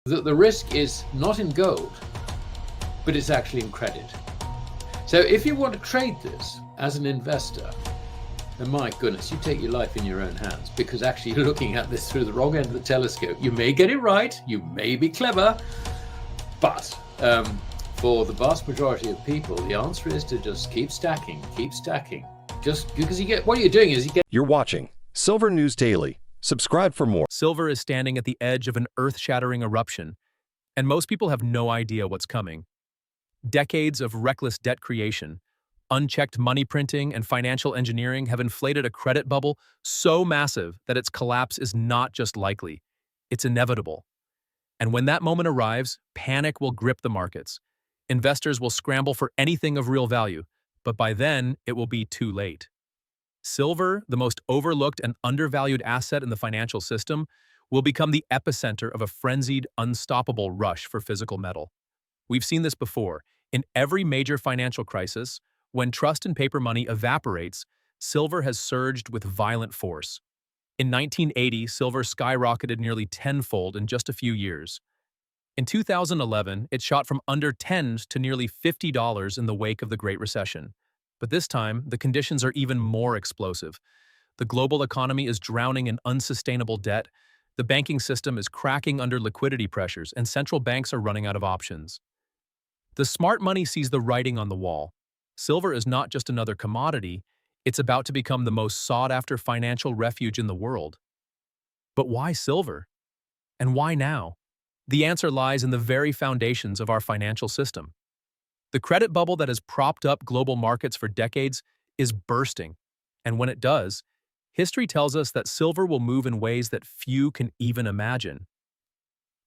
The risk is not in gold, but it's actually in credit. So if you want to trade this as an investor, then my goodness, you take your life in your own hands, because actually you're looking at this through the wrong end of the telescope. You may get it right, you may be clever, but for the vast majority of people, the answer is to just keep stacking. Just because what you're doing is you get... You're watching Silver News Daily. Subscribe for more. Silver is standing at the edge of an earth-shattering eruption, and most people have no idea what's coming. Decades of reckless debt creation, unchecked money printing, and financial engineering have inflated a credit bubble so massive that its collapse is not just likely, it's inevitable. And when that moment arrives, panic will grip the markets. Investors will scramble for anything of real value, but by then, it will be too late. Silver, the most overlooked and undervalued asset in the financial system, will become the epicenter of a frenzied, unstoppable rush for physical metal. We've seen this before. In every major financial crisis, when trust in paper money evaporates, silver has surged with violent force. In 1980, silver skyrocketed nearly tenfold in just a few years. In 2011, it shot from under $10 to nearly $50 in the wake of the Great Recession. But this time, the conditions are even more explosive. The global economy is drowning in unsustainable debt, the banking system is cracking under liquidity pressures, and central banks are running out of options. The smart money sees the writing on the wall. Silver is not just another commodity, it's about to become the most sought-after financial refuge in the world. But why silver? And why now? The answer lies in the very foundations of our financial system. The credit bubble that has propped up global markets for decades is bursting, and when it does, history tells us that silver will move in ways that few can even imagine.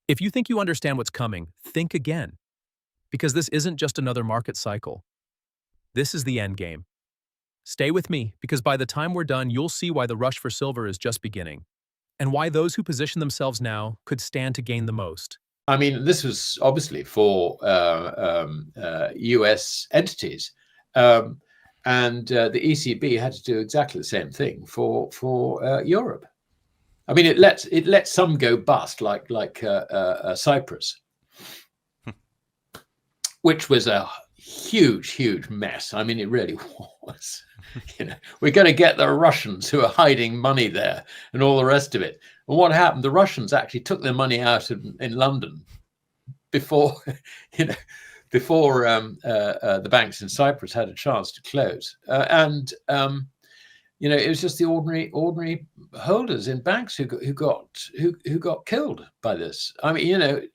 If you think you understand what's coming, think again. Because this isn't just another market cycle. This is the end game. Stay with me, because by the time we're done, you'll see why the rush for silver is just beginning, and why those who position themselves now could stand to gain the most. I mean, this was obviously for US entities, and the ECB had to do exactly the same thing for Europe. I mean, it lets some go bust, like Cyprus, which was a huge mess. I mean, it really was. We're going to get the Russians who are hiding money there and all the rest of it. And what happened? The Russians actually took their money out in London before, the banks in Cyprus had a chance to close. It was just the ordinary holders in banks who got killed by this. I mean,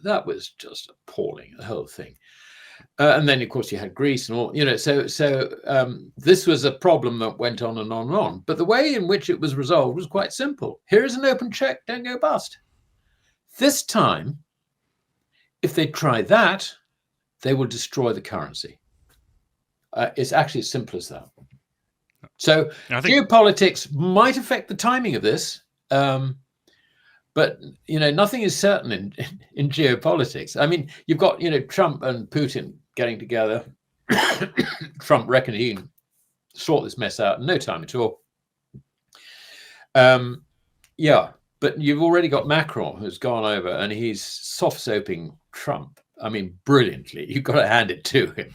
that was just appalling, the whole thing. And then, of course, you had Greece and all, so this was a problem that went on and on and on. But the way in which it was resolved was quite simple. Here is an open check, don't go bust. This time, if they try that, they will destroy the currency. It's actually as simple as that. So geopolitics might affect the timing of this, but nothing is certain in geopolitics. I mean, you've got Trump and Putin getting together. Trump reckoned he can sort this mess out in no time at all. But you've already got Macron, who's gone over, and he's soft-soaping Trump. I mean, brilliantly. You've got to hand it to him.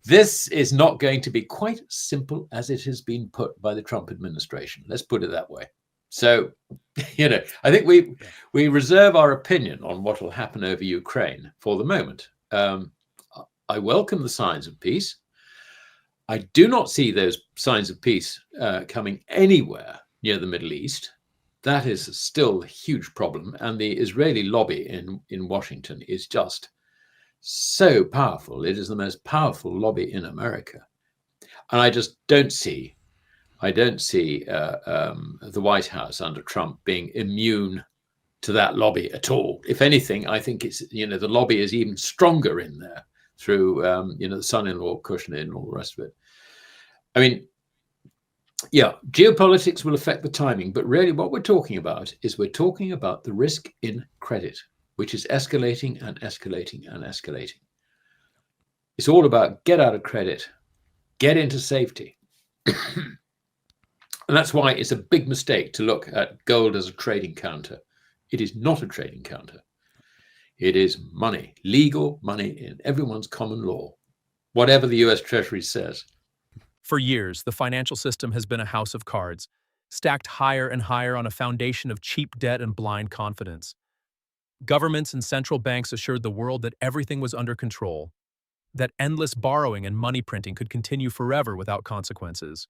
This is not going to be quite as simple as it has been put by the Trump administration. Let's put it that way. So, I think we reserve our opinion on what will happen over Ukraine for the moment. I welcome the signs of peace. I do not see those signs of peace coming anywhere near the Middle East. That is still a huge problem. And the Israeli lobby in Washington is just so powerful. It is the most powerful lobby in America. And I just don't see the White House under Trump being immune to that lobby at all. If anything, I think it's, the lobby is even stronger in there through, the son-in-law, Kushner, and all the rest of it. I mean, geopolitics will affect the timing, but really what we're talking about is the risk in credit, which is escalating and escalating and escalating. It's all about get out of credit, get into safety. And that's why it's a big mistake to look at gold as a trading counter. It is not a trading counter. It is money, legal money in everyone's common law, whatever the US Treasury says. For years, the financial system has been a house of cards, stacked higher and higher on a foundation of cheap debt and blind confidence. Governments and central banks assured the world that everything was under control, that endless borrowing and money printing could continue forever without consequences.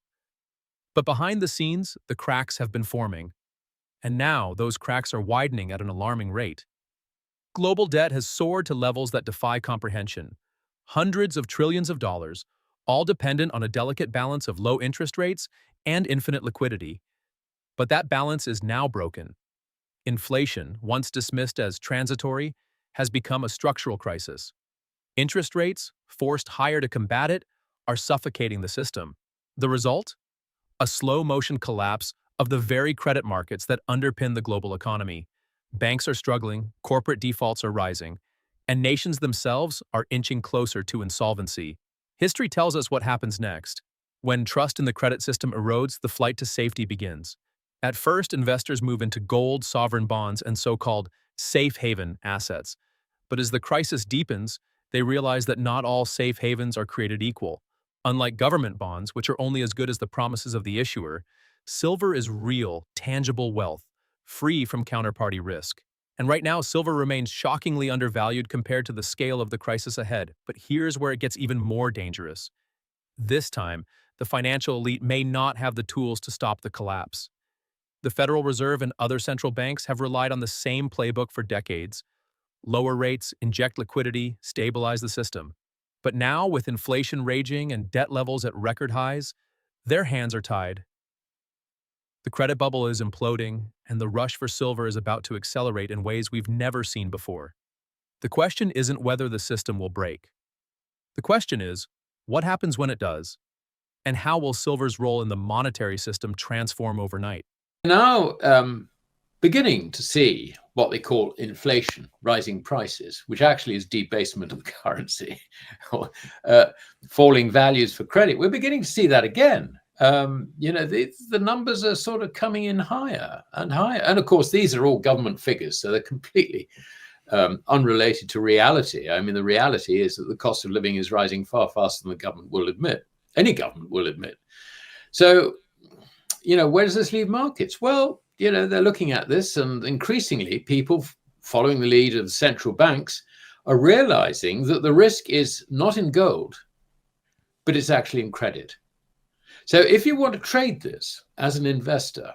But behind the scenes, the cracks have been forming, and now those cracks are widening at an alarming rate. Global debt has soared to levels that defy comprehension. Hundreds of trillions of dollars, all dependent on a delicate balance of low interest rates and infinite liquidity. But that balance is now broken. Inflation, once dismissed as transitory, has become a structural crisis. Interest rates, forced higher to combat it, are suffocating the system. The result? A slow-motion collapse of the very credit markets that underpin the global economy. Banks are struggling, corporate defaults are rising, and nations themselves are inching closer to insolvency. History tells us what happens next. When trust in the credit system erodes, the flight to safety begins. At first, investors move into gold, sovereign bonds, and so-called safe haven assets. But as the crisis deepens, they realize that not all safe havens are created equal. Unlike government bonds, which are only as good as the promises of the issuer, silver is real, tangible wealth, free from counterparty risk. And right now, silver remains shockingly undervalued compared to the scale of the crisis ahead. But here's where it gets even more dangerous. This time, the financial elite may not have the tools to stop the collapse. The Federal Reserve and other central banks have relied on the same playbook for decades. Lower rates, inject liquidity, stabilize the system. But now, with inflation raging and debt levels at record highs, their hands are tied. The credit bubble is imploding, and the rush for silver is about to accelerate in ways we've never seen before. The question isn't whether the system will break. The question is, what happens when it does? And how will silver's role in the monetary system transform overnight? Now beginning to see what they call inflation, rising prices, which actually is debasement of the currency, or falling values for credit. We're beginning to see that again. The numbers are sort of coming in higher and higher. And of course, these are all government figures, so they're completely unrelated to reality. I mean, the reality is that the cost of living is rising far faster than the government will admit. Any government will admit. So, where does this leave markets? Well, they're looking at this, and increasingly people following the lead of the central banks are realizing that the risk is not in gold, but it's actually in credit. So if you want to trade this as an investor,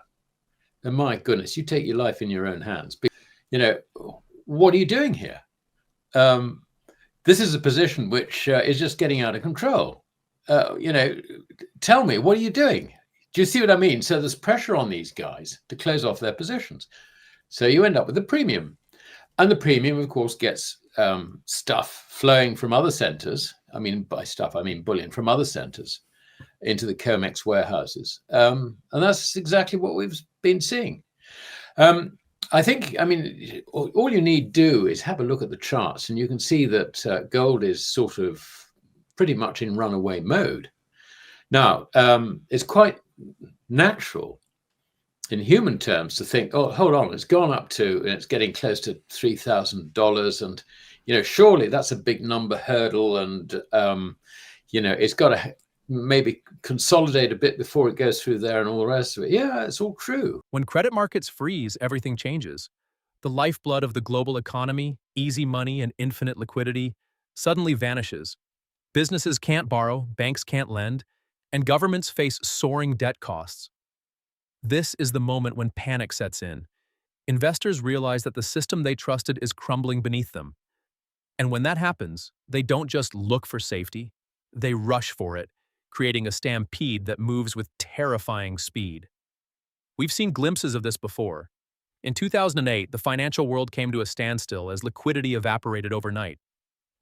then my goodness, you take your life in your own hands. What are you doing here? This is a position which is just getting out of control. Tell me, what are you doing? Do you see what I mean? So there's pressure on these guys to close off their positions. So you end up with a premium. And the premium, of course, gets stuff flowing from other centers. I mean, by stuff, I mean bullion from other centers into the COMEX warehouses. And that's exactly what we've been seeing. I think, all you need do is have a look at the charts, and you can see that gold is sort of pretty much in runaway mode. Now, it's quite natural in human terms to think, oh, hold on, it's gone up to, and it's getting close to $3,000. And, surely that's a big number hurdle. And, it's got to maybe consolidate a bit before it goes through there and all the rest of it. Yeah, it's all true. When credit markets freeze, everything changes. The lifeblood of the global economy, easy money and infinite liquidity, suddenly vanishes. Businesses can't borrow, banks can't lend, and governments face soaring debt costs. This is the moment when panic sets in. Investors realize that the system they trusted is crumbling beneath them. And when that happens, they don't just look for safety, they rush for it, creating a stampede that moves with terrifying speed. We've seen glimpses of this before. In 2008, the financial world came to a standstill as liquidity evaporated overnight.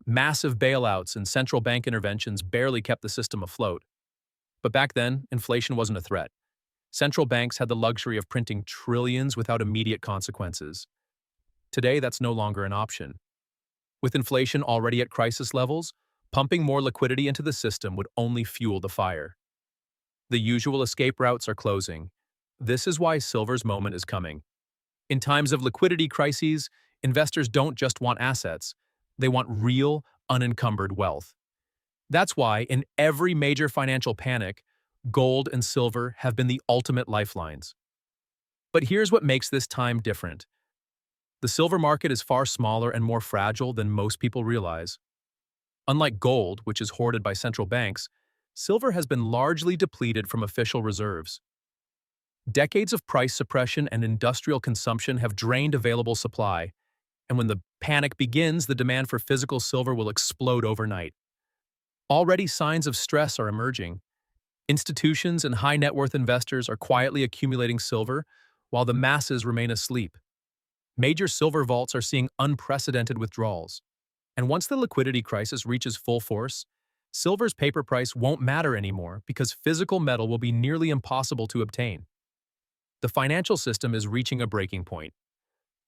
Massive bailouts and central bank interventions barely kept the system afloat. But back then, inflation wasn't a threat. Central banks had the luxury of printing trillions without immediate consequences. Today, that's no longer an option. With inflation already at crisis levels, pumping more liquidity into the system would only fuel the fire. The usual escape routes are closing. This is why silver's moment is coming. In times of liquidity crises, Investors don't just want assets, they want real, unencumbered wealth. That's why, in every major financial panic, gold and silver have been the ultimate lifelines. But here's what makes this time different. The silver market is far smaller and more fragile than most people realize. Unlike gold, which is hoarded by central banks, silver has been largely depleted from official reserves. Decades of price suppression and industrial consumption have drained available supply, and when the panic begins, the demand for physical silver will explode overnight. Already signs of stress are emerging. Institutions and high-net-worth investors are quietly accumulating silver, while the masses remain asleep. Major silver vaults are seeing unprecedented withdrawals. And once the liquidity crisis reaches full force, silver's paper price won't matter anymore because physical metal will be nearly impossible to obtain. The financial system is reaching a breaking point.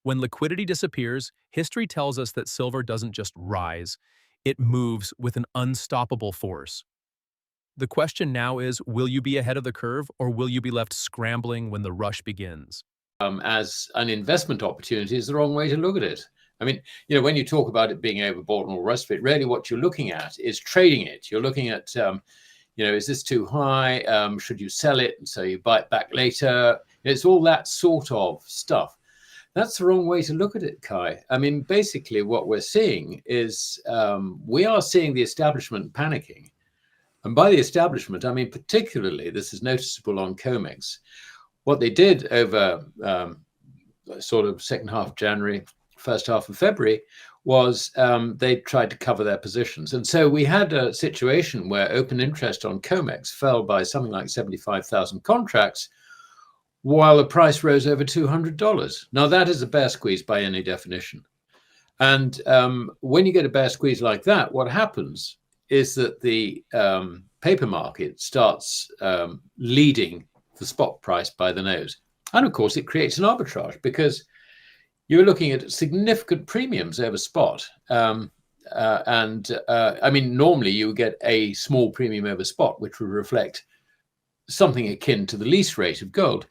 When liquidity disappears, history tells us that silver doesn't just rise, it moves with an unstoppable force. The question now is, will you be ahead of the curve or will you be left scrambling when the rush begins? As an investment opportunity is the wrong way to look at it. I mean, when you talk about it being overbought and all the rest of it, really what you're looking at is trading it. You're looking at, is this too high? Should you sell it so you buy it back later? It's all that sort of stuff. That's the wrong way to look at it, Kai. I mean, basically what we're seeing is we are seeing the establishment panicking. And by the establishment, I mean, particularly, this is noticeable on COMEX. What they did over sort of second half of January, first half of February, was they tried to cover their positions. And so we had a situation where open interest on COMEX fell by something like 75,000 contracts, while the price rose over $200. Now, that is a bear squeeze by any definition. And when you get a bear squeeze like that, what happens is that the paper market starts leading the spot price by the nose. And of course, it creates an arbitrage because you're looking at significant premiums over spot. I mean, normally you would get a small premium over spot, which would reflect something akin to the lease rate of gold.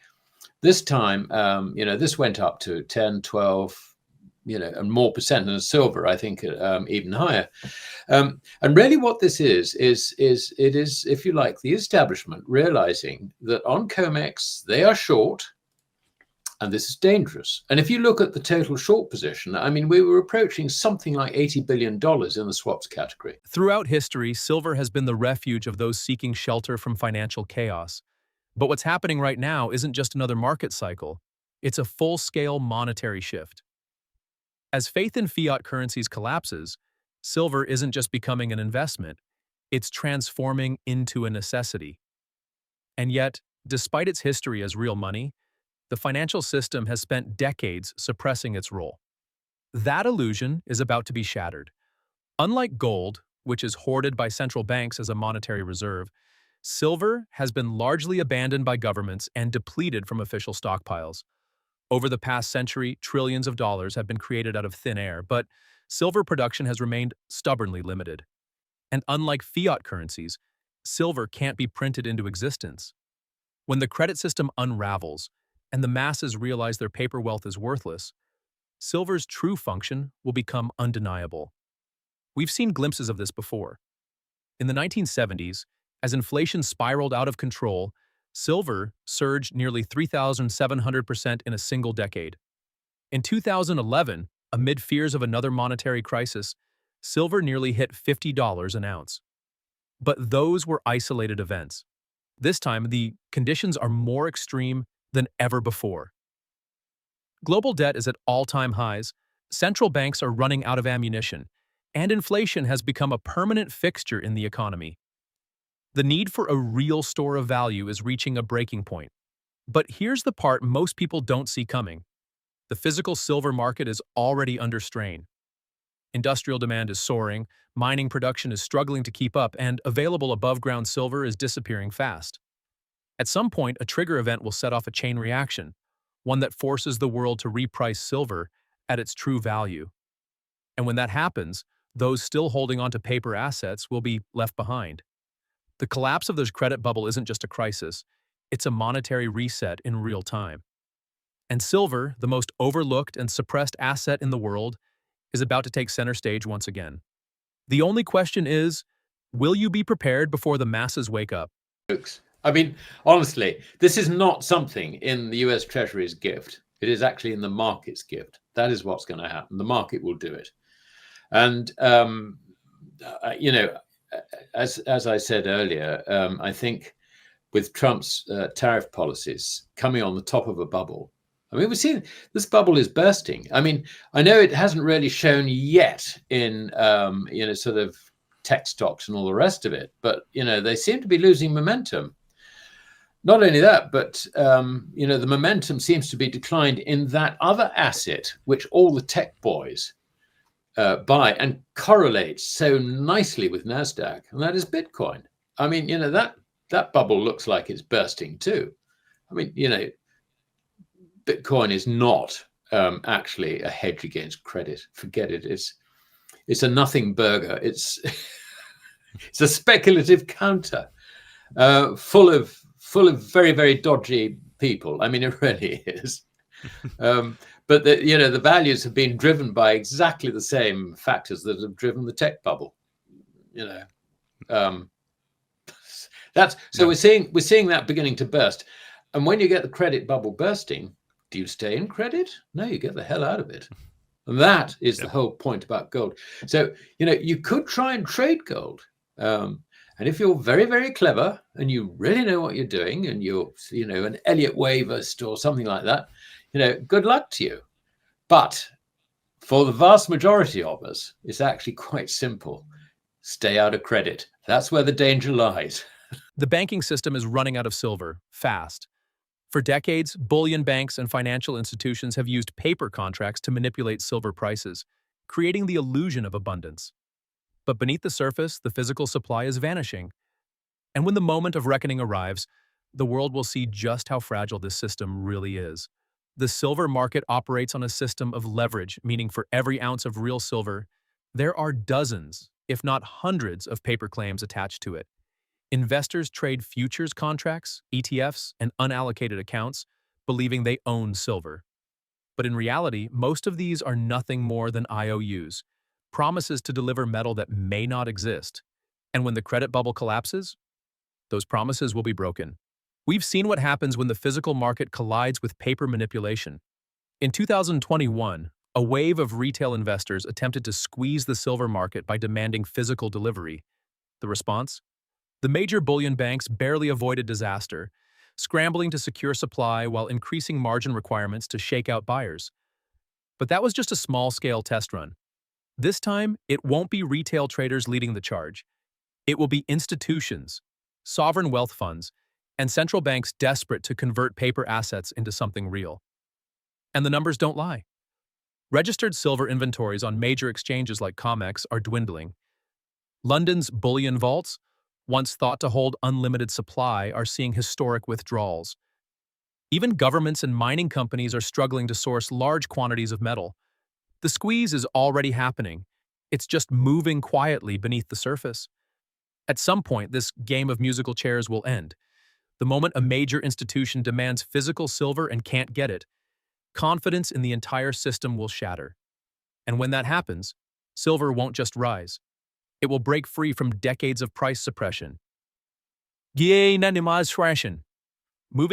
This time, this went up to 10, 12, and more percent than silver, I think, even higher. And really what this is, if you like, the establishment realizing that on COMEX, they are short, and this is dangerous. And if you look at the total short position, I mean, we were approaching something like $80 billion in the swaps category. Throughout history, silver has been the refuge of those seeking shelter from financial chaos. But what's happening right now isn't just another market cycle. It's a full-scale monetary shift. As faith in fiat currencies collapses, silver isn't just becoming an investment, it's transforming into a necessity. And yet, despite its history as real money, the financial system has spent decades suppressing its role. That illusion is about to be shattered. Unlike gold, which is hoarded by central banks as a monetary reserve, silver has been largely abandoned by governments and depleted from official stockpiles. Over the past century, trillions of dollars have been created out of thin air, but silver production has remained stubbornly limited. And unlike fiat currencies, silver can't be printed into existence. When the credit system unravels and the masses realize their paper wealth is worthless, silver's true function will become undeniable. We've seen glimpses of this before. In the 1970s, as inflation spiraled out of control, silver surged nearly 3,700% in a single decade. In 2011, amid fears of another monetary crisis, silver nearly hit $50 an ounce. But those were isolated events. This time, the conditions are more extreme than ever before. Global debt is at all-time highs, central banks are running out of ammunition, and inflation has become a permanent fixture in the economy. The need for a real store of value is reaching a breaking point. But here's the part most people don't see coming. The physical silver market is already under strain. Industrial demand is soaring, mining production is struggling to keep up, and available above-ground silver is disappearing fast. At some point, a trigger event will set off a chain reaction, one that forces the world to reprice silver at its true value. And when that happens, those still holding onto paper assets will be left behind. The collapse of the credit bubble isn't just a crisis, it's a monetary reset in real time. And silver, the most overlooked and suppressed asset in the world, is about to take center stage once again. The only question is, will you be prepared before the masses wake up? I mean, honestly, this is not something in the US Treasury's gift. It is actually in the market's gift. That is what's going to happen. The market will do it. And, you know, as I said earlier, I think with Trump's tariff policies coming on the top of a bubble, I mean, we've seen this bubble is bursting. I mean, I know it hasn't really shown yet in, you know, sort of tech stocks and all the rest of it, but, you know, they seem to be losing momentum. Not only that, but, you know, the momentum seems to be declined in that other asset, which all the tech boys buy and correlates so nicely with NASDAQ, and that is Bitcoin. I mean, you know, that bubble looks like it's bursting too. I mean, you know, Bitcoin is not actually a hedge against credit. Forget it. It's a nothing burger. It's it's a speculative counter full of very, very dodgy people. I mean, it really is. But you know, the values have been driven by exactly the same factors that have driven the tech bubble. You know, that's so Yeah. we're seeing that beginning to burst. And when you get the credit bubble bursting, do you stay in credit? No, you get the hell out of it. And that is the whole point about gold. So, you know, you could try and trade gold. And if you're very, very clever and you really know what you're doing and you're, you know, an Elliott Wavist or something like that, you know, good luck to you. But for the vast majority of us, it's actually quite simple. Stay out of credit. That's where the danger lies. The banking system is running out of silver, fast. For decades, bullion banks and financial institutions have used paper contracts to manipulate silver prices, creating the illusion of abundance. But beneath the surface, the physical supply is vanishing. And when the moment of reckoning arrives, the world will see just how fragile this system really is. The silver market operates on a system of leverage, meaning for every ounce of real silver, there are dozens, if not hundreds, of paper claims attached to it. Investors trade futures contracts, ETFs, and unallocated accounts, believing they own silver. But in reality, most of these are nothing more than IOUs, promises to deliver metal that may not exist. And when the credit bubble collapses, those promises will be broken. We've seen what happens when the physical market collides with paper manipulation. In 2021, a wave of retail investors attempted to squeeze the silver market by demanding physical delivery. The response? The major bullion banks barely avoided disaster, scrambling to secure supply while increasing margin requirements to shake out buyers. But that was just a small-scale test run. This time, it won't be retail traders leading the charge. It will be institutions, sovereign wealth funds, and central banks desperate to convert paper assets into something real. And the numbers don't lie. Registered silver inventories on major exchanges like COMEX are dwindling. London's bullion vaults, once thought to hold unlimited supply, are seeing historic withdrawals. Even governments and mining companies are struggling to source large quantities of metal. The squeeze is already happening. It's just moving quietly beneath the surface. At some point, this game of musical chairs will end. The moment a major institution demands physical silver and can't get it, confidence in the entire system will shatter. And when that happens, silver won't just rise. It will break free from decades of price suppression. Moving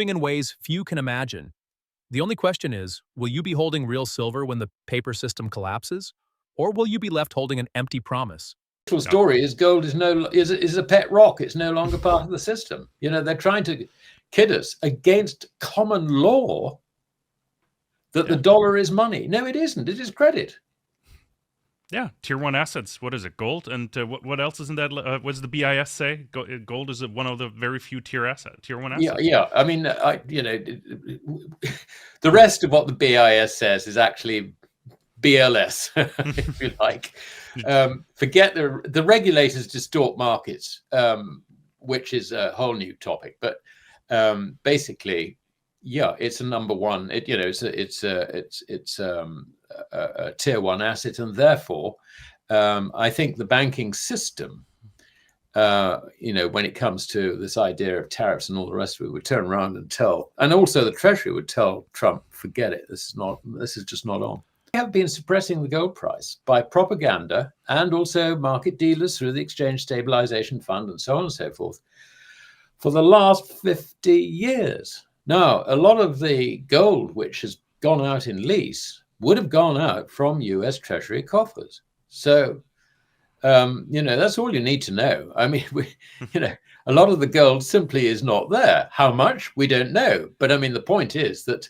in ways few can imagine. The only question is, will you be holding real silver when the paper system collapses? Or will you be left holding an empty promise? The story is gold is a pet rock. It's no longer part of the system. You know, they're trying to kid us against common law that the dollar is money. No, it isn't. It is credit. Yeah, tier one assets. What is it? Gold, and what else is in that? What does the BIS say? Gold is one of the very few tier one assets. Yeah. I mean, you know, the rest of what the BIS says is actually BLS, if you like. Forget the regulators distort markets, which is a whole new topic. But basically, yeah, it's a number one. It's a tier one asset, and therefore, I think the banking system when it comes to this idea of tariffs and all the rest of it, would turn around and also the Treasury would tell Trump, forget it, this is just not on. They have been suppressing the gold price by propaganda and also market dealers through the Exchange Stabilization Fund and so on and so forth for the last 50 years. Now, a lot of the gold which has gone out in lease would have gone out from US Treasury coffers. So, that's all you need to know. I mean, a lot of the gold simply is not there. How much? We don't know. But I mean, the point is that,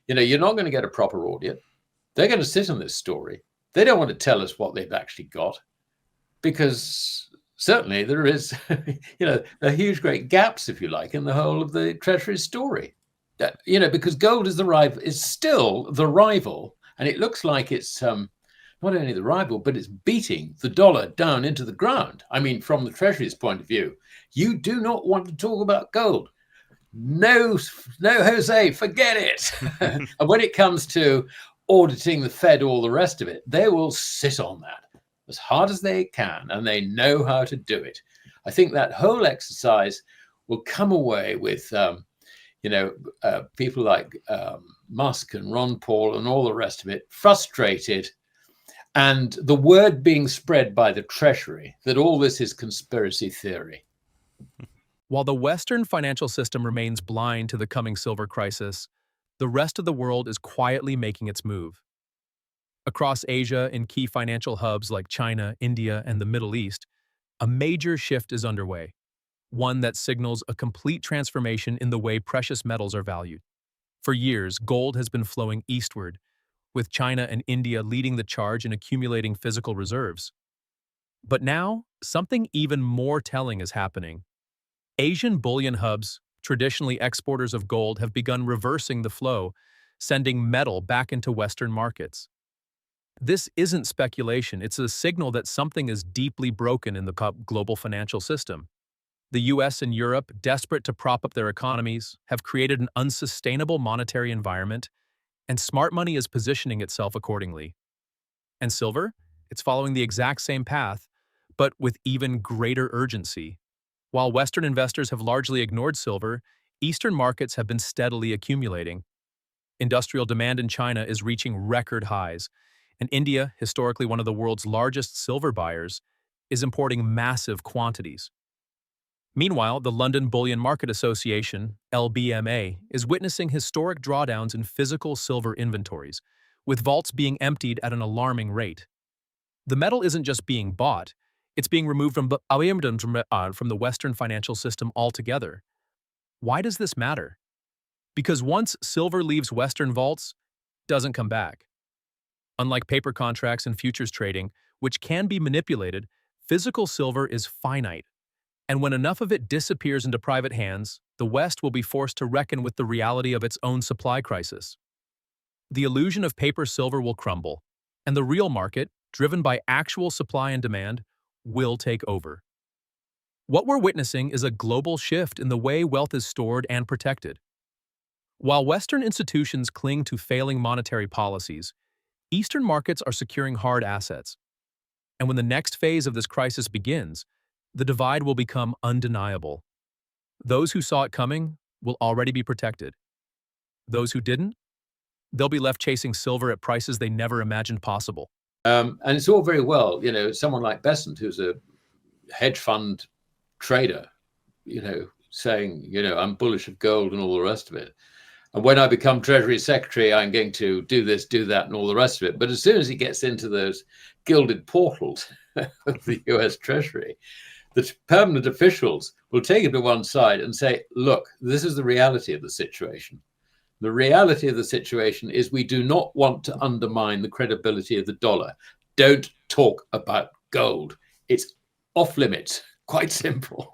you're not going to get a proper audit. They're going to sit on this story. They don't want to tell us what they've actually got, because certainly there is, a huge, great gaps, if you like, in the whole of the Treasury story. Because gold is still the rival, and it looks like it's not only the rival, but it's beating the dollar down into the ground. I mean, from the Treasury's point of view, you do not want to talk about gold. No, Jose, forget it. And when it comes to auditing the Fed, all the rest of it, they will sit on that as hard as they can, and they know how to do it. I think that whole exercise will come away with, people like Musk and Ron Paul and all the rest of it frustrated, and the word being spread by the Treasury that all this is conspiracy theory. While the Western financial system remains blind to the coming silver crisis, the rest of the world is quietly making its move. Across Asia, in key financial hubs like China, India, and the Middle East, a major shift is underway, one that signals a complete transformation in the way precious metals are valued. For years, gold has been flowing eastward, with China and India leading the charge in accumulating physical reserves. But now, something even more telling is happening. Asian bullion hubs, traditionally exporters of gold, have begun reversing the flow, sending metal back into Western markets. This isn't speculation, it's a signal that something is deeply broken in the global financial system. The US and Europe, desperate to prop up their economies, have created an unsustainable monetary environment, and smart money is positioning itself accordingly. And silver? It's following the exact same path, but with even greater urgency. While Western investors have largely ignored silver, Eastern markets have been steadily accumulating. Industrial demand in China is reaching record highs, and India, historically one of the world's largest silver buyers, is importing massive quantities. Meanwhile, the London Bullion Market Association, LBMA, is witnessing historic drawdowns in physical silver inventories, with vaults being emptied at an alarming rate. The metal isn't just being bought, it's being removed from the Western financial system altogether. Why does this matter? Because once silver leaves Western vaults, it doesn't come back. Unlike paper contracts and futures trading, which can be manipulated, physical silver is finite. And when enough of it disappears into private hands, the West will be forced to reckon with the reality of its own supply crisis. The illusion of paper silver will crumble, and the real market, driven by actual supply and demand, will take over. What we're witnessing is a global shift in the way wealth is stored and protected. While Western institutions cling to failing monetary policies, Eastern markets are securing hard assets. And when the next phase of this crisis begins, the divide will become undeniable. Those who saw it coming will already be protected. Those who didn't, they'll be left chasing silver at prices they never imagined possible. And it's all very well, someone like Besant, who's a hedge fund trader, saying, I'm bullish of gold and all the rest of it. And when I become Treasury Secretary, I'm going to do this, do that, and all the rest of it. But as soon as he gets into those gilded portals of the US Treasury, the permanent officials will take him to one side and say, look, this is the reality of the situation. The reality of the situation is we do not want to undermine the credibility of the dollar. Don't talk about gold. It's off limits, quite simple.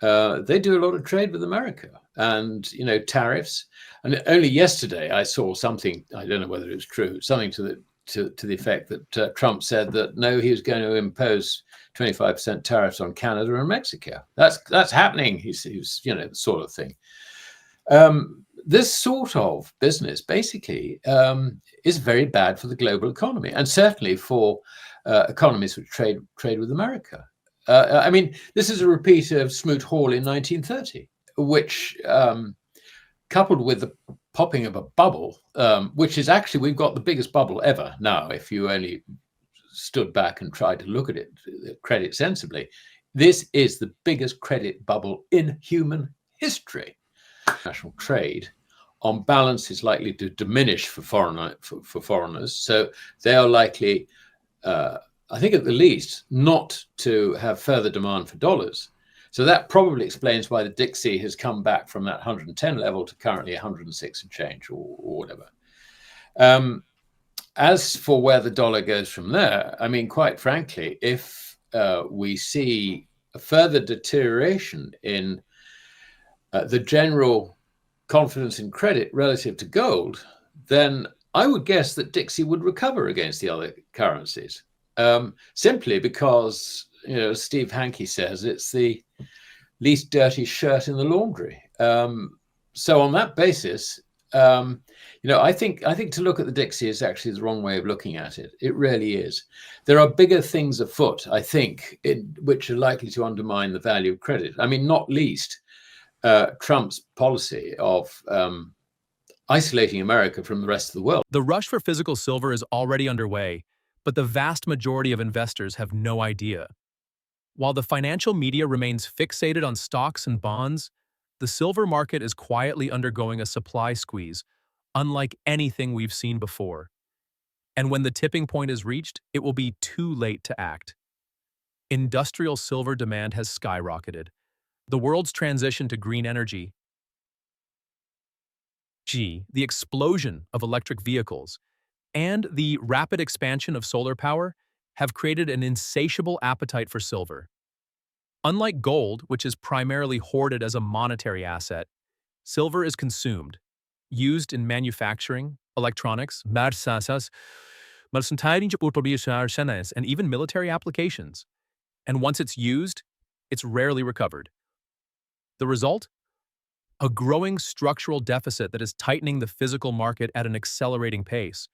They do a lot of trade with America and, tariffs. And only yesterday I saw something, I don't know whether it was true, something to the effect that Trump said that no, he was going to impose 25% tariffs on Canada and Mexico. That's happening, he's sort of thing. This sort of business basically is very bad for the global economy, and certainly for economies which trade with America. I mean, this is a repeat of Smoot Hall in 1930, which, coupled with the popping of a bubble, which is actually, we've got the biggest bubble ever now, if you only stood back and tried to look at it, credit sensibly. This is the biggest credit bubble in human history. National trade, on balance, is likely to diminish for foreigners. So they are likely, I think at the least, not to have further demand for dollars. So that probably explains why the Dixie has come back from that 110 level to currently 106 and change, or whatever. As for where the dollar goes from there, I mean, quite frankly, if we see a further deterioration in the general confidence in credit relative to gold, then I would guess that Dixie would recover against the other currencies, simply because, as Steve Hanke says, it's the least dirty shirt in the laundry. So on that basis, I think to look at the Dixie is actually the wrong way of looking at it. It really is. There are bigger things afoot, I think, which are likely to undermine the value of credit. I mean, not least Trump's policy of isolating America from the rest of the world. The rush for physical silver is already underway, but the vast majority of investors have no idea. While the financial media remains fixated on stocks and bonds, the silver market is quietly undergoing a supply squeeze, unlike anything we've seen before. And when the tipping point is reached, it will be too late to act. Industrial silver demand has skyrocketed. The world's transition to green energy, the explosion of electric vehicles, and the rapid expansion of solar power have created an insatiable appetite for silver. Unlike gold, which is primarily hoarded as a monetary asset, silver is consumed, used in manufacturing, electronics, and even military applications. And once it's used, it's rarely recovered. The result? A growing structural deficit that is tightening the physical market at an accelerating pace.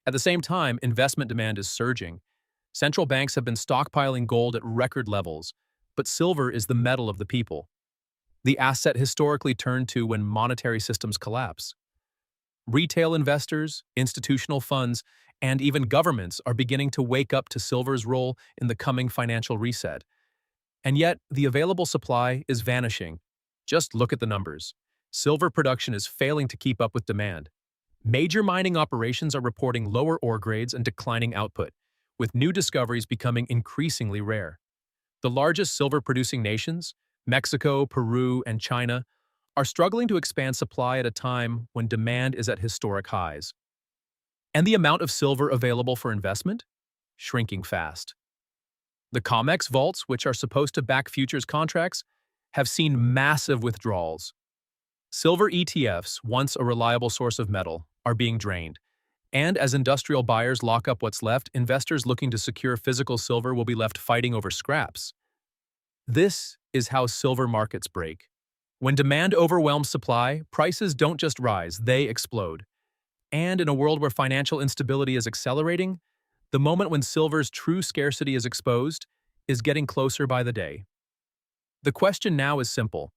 At the same time, investment demand is surging. Central banks have been stockpiling gold at record levels, but silver is the metal of the people, the asset historically turned to when monetary systems collapse. Retail investors, institutional funds, and even governments are beginning to wake up to silver's role in the coming financial reset. And yet, the available supply is vanishing. Just look at the numbers. Silver production is failing to keep up with demand. Major mining operations are reporting lower ore grades and declining output, with new discoveries becoming increasingly rare. The largest silver-producing nations, Mexico, Peru, and China, are struggling to expand supply at a time when demand is at historic highs. And the amount of silver available for investment? Shrinking fast. The COMEX vaults, which are supposed to back futures contracts, have seen massive withdrawals. Silver ETFs, once a reliable source of metal, are being drained. And as industrial buyers lock up what's left, investors looking to secure physical silver will be left fighting over scraps. This is how silver markets break. When demand overwhelms supply, prices don't just rise, they explode. And in a world where financial instability is accelerating, the moment when silver's true scarcity is exposed is getting closer by the day. The question now is simple.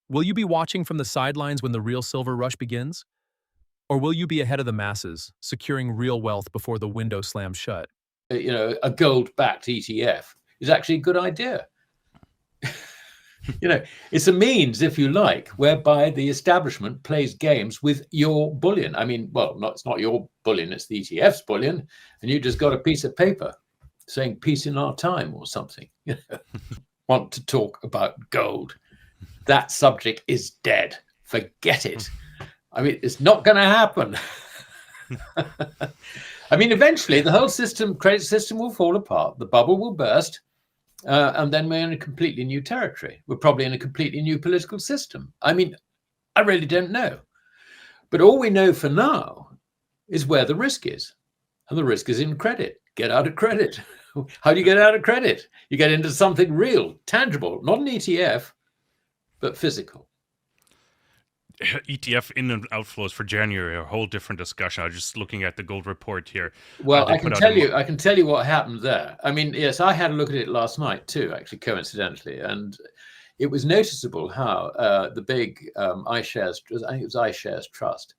Will you be watching from the sidelines when the real silver rush begins? Or will you be ahead of the masses, securing real wealth before the window slams shut? A gold-backed ETF is actually a good idea. It's a means, if you like, whereby the establishment plays games with your bullion. I mean, it's not your bullion, it's the ETF's bullion, and you just got a piece of paper saying peace in our time or something. Want to talk about gold. That subject is dead. Forget it. I mean, it's not going to happen. I mean, eventually the whole credit system will fall apart. The bubble will burst. And then we're in a completely new territory. We're probably in a completely new political system. I mean, I really don't know. But all we know for now is where the risk is. And the risk is in credit. Get out of credit. How do you get out of credit? You get into something real, tangible, not an ETF, but physical. ETF in and outflows for January are a whole different discussion. I was just looking at the gold report here. Well, They I can put out tell you, I can tell you what happened there. I mean, yes, I had a look at it last night too, actually, coincidentally, and it was noticeable how the big iShares, I think it was iShares Trust,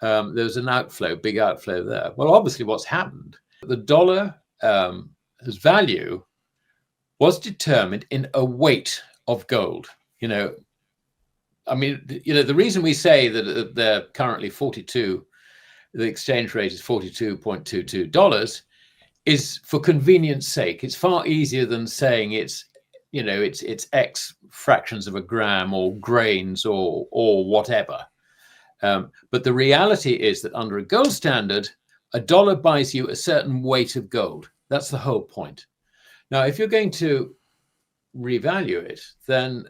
there was an outflow, big outflow there. Well, obviously, what's happened, the dollar, its value was determined in a weight of gold. You know, I mean, you know, the reason we say that they're currently 42, the exchange rate is $42.22, is for convenience sake. It's far easier than saying it's, you know, it's X fractions of a gram or grains or whatever. But the reality is that under a gold standard, a dollar buys you a certain weight of gold. That's the whole point. Now, if you're going to revalue it, then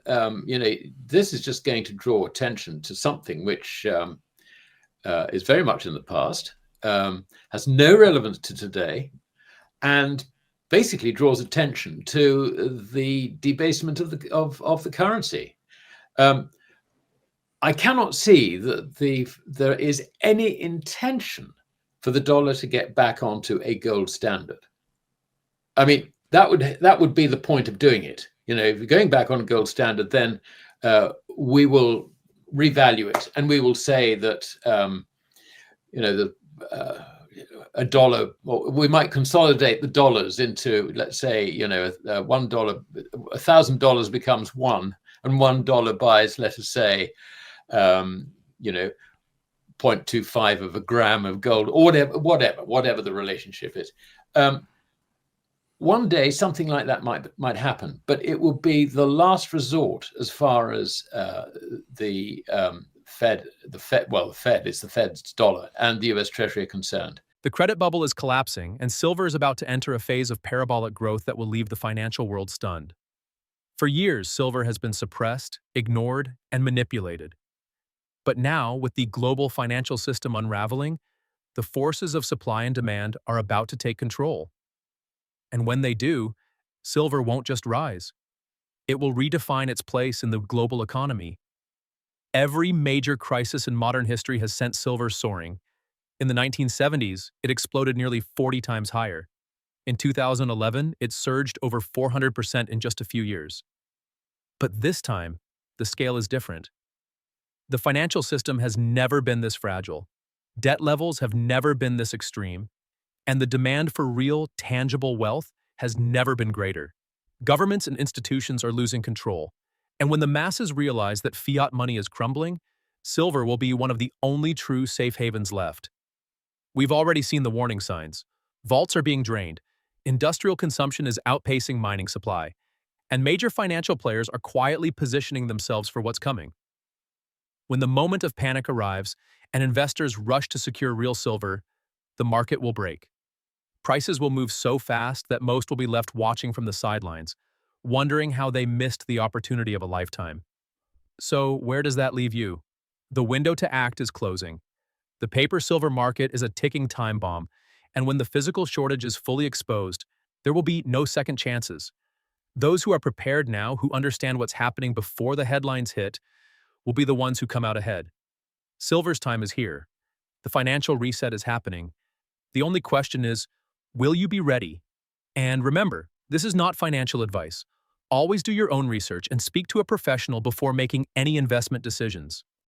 you know, this is just going to draw attention to something which is very much in the past, has no relevance to today, and basically draws attention to the debasement of the currency. I cannot see that there is any intention for the dollar to get back onto a gold standard. I mean, that would be the point of doing it. You know, if you're going back on a gold standard, then we will revalue it, and we will say that you know, a dollar, or we might consolidate the dollars into, let's say, you know, $1, $1,000 becomes one, and $1 buys, let us say, you know, 0.25 of a gram of gold, or whatever the relationship is. One day something like that might happen, but it will be the last resort as far as the Fed, well, the Fed is the Fed's dollar and the US Treasury are concerned. The credit bubble is collapsing, and silver is about to enter a phase of parabolic growth that will leave the financial world stunned. For years, silver has been suppressed, ignored, and manipulated. But now, with the global financial system unraveling, the forces of supply and demand are about to take control. And when they do, silver won't just rise. It will redefine its place in the global economy. Every major crisis in modern history has sent silver soaring. In the 1970s, it exploded nearly 40 times higher. In 2011, it surged over 400% in just a few years. But this time, the scale is different. The financial system has never been this fragile. Debt levels have never been this extreme. And the demand for real, tangible wealth has never been greater. Governments and institutions are losing control. And when the masses realize that fiat money is crumbling, silver will be one of the only true safe havens left. We've already seen the warning signs. Vaults are being drained. Industrial consumption is outpacing mining supply. And major financial players are quietly positioning themselves for what's coming. When the moment of panic arrives and investors rush to secure real silver, the market will break. Prices will move so fast that most will be left watching from the sidelines, wondering how they missed the opportunity of a lifetime. So, where does that leave you? The window to act is closing. The paper silver market is a ticking time bomb, and when the physical shortage is fully exposed, there will be no second chances. Those who are prepared now, who understand what's happening before the headlines hit, will be the ones who come out ahead. Silver's time is here. The financial reset is happening. The only question is, will you be ready? And remember, this is not financial advice. Always do your own research and speak to a professional before making any investment decisions.